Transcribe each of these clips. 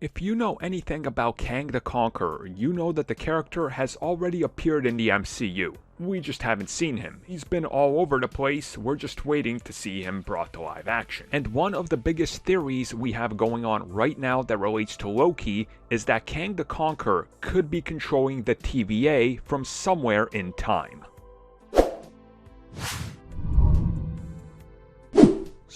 If you know anything about Kang the Conqueror, you know that the character has already appeared in the MCU. We just haven't seen him. He's been all over the place, we're just waiting to see him brought to live action. And one of the biggest theories we have going on right now that relates to Loki is that Kang the Conqueror could be controlling the TVA from somewhere in time.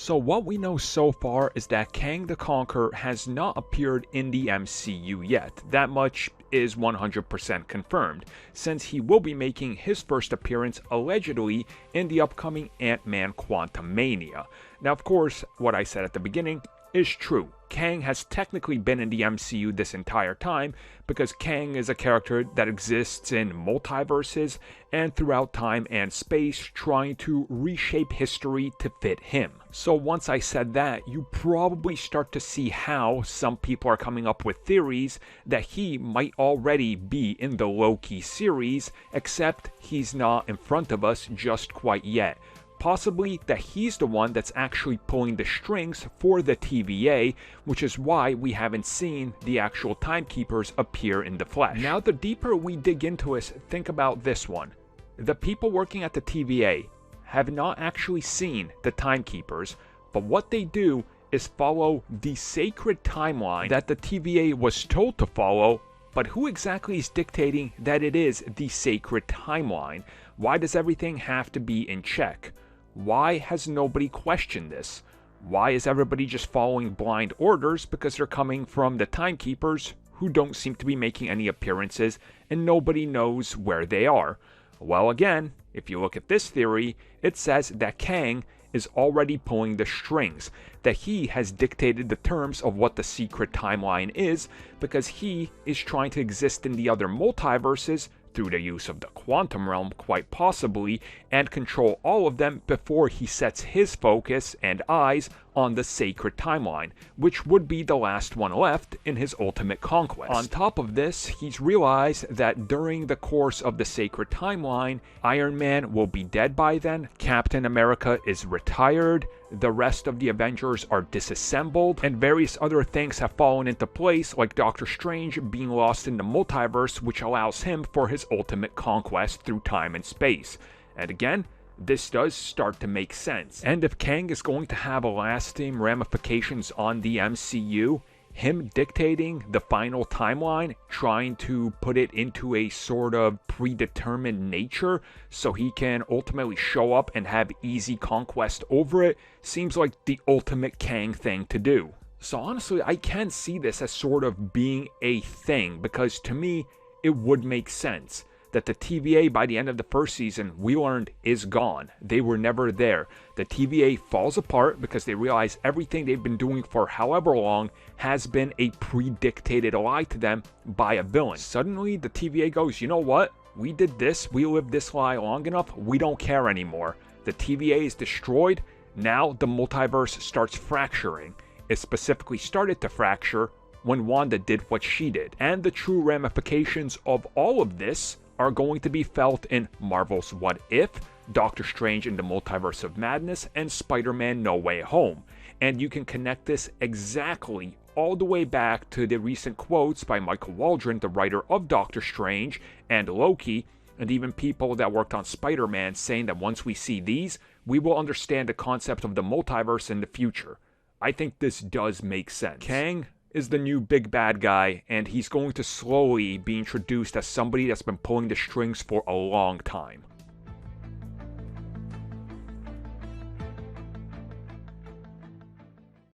So what we know so far is that Kang the Conqueror has not appeared in the MCU yet. That much is 100% confirmed, since he will be making his first appearance allegedly in the upcoming Ant-Man Quantumania. Now of course, what I said at the beginning is true. Kang has technically been in the MCU this entire time because Kang is a character that exists in multiverses and throughout time and space, trying to reshape history to fit him. So once I said that, you probably start to see how some people are coming up with theories that he might already be in the Loki series, except he's not in front of us just quite yet. Possibly that he's the one that's actually pulling the strings for the TVA, which is why we haven't seen the actual timekeepers appear in the flesh. Now the deeper we dig into this, think about this one. The people working at the TVA have not actually seen the timekeepers, but what they do is follow the sacred timeline that the TVA was told to follow. But who exactly is dictating that it is the sacred timeline? Why does everything have to be in check? Why has nobody questioned this? Why is everybody just following blind orders because they're coming from the timekeepers who don't seem to be making any appearances and nobody knows where they are? Well, again, if you look at this theory, it says that Kang is already pulling the strings, that he has dictated the terms of what the secret timeline is because he is trying to exist in the other multiverses through the use of the quantum realm, quite possibly, and control all of them before he sets his focus and eyes on the sacred timeline, which would be the last one left in his ultimate conquest. On top of this, he's realized that during the course of the sacred timeline, Iron Man will be dead by then, Captain America is retired, the rest of the Avengers are disassembled, and various other things have fallen into place, like Doctor Strange being lost in the multiverse, which allows him for his ultimate conquest through time and space. And again, this does start to make sense. And if Kang is going to have lasting ramifications on the MCU, him dictating the final timeline, trying to put it into a sort of predetermined nature so he can ultimately show up and have easy conquest over it, seems like the ultimate Kang thing to do. So honestly, I can see this as sort of being a thing, because to me, it would make sense that the TVA by the end of the first season, we learned, is gone. They were never there. The TVA falls apart because they realize everything they've been doing for however long has been a predictated lie to them by a villain. Suddenly, the TVA goes, you know what? We did this, we lived this lie long enough, we don't care anymore. The TVA is destroyed, now the multiverse starts fracturing. It specifically started to fracture when Wanda did what she did. And the true ramifications of all of this are going to be felt in Marvel's What If, Doctor Strange in the Multiverse of Madness, and Spider-Man No Way Home. And you can connect this exactly all the way back to the recent quotes by Michael Waldron, the writer of Doctor Strange and Loki, and even people that worked on Spider-Man, saying that once we see these, we will understand the concept of the multiverse in the future. I think this does make sense. Kang is the new big bad guy, and he's going to slowly be introduced as somebody that's been pulling the strings for a long time.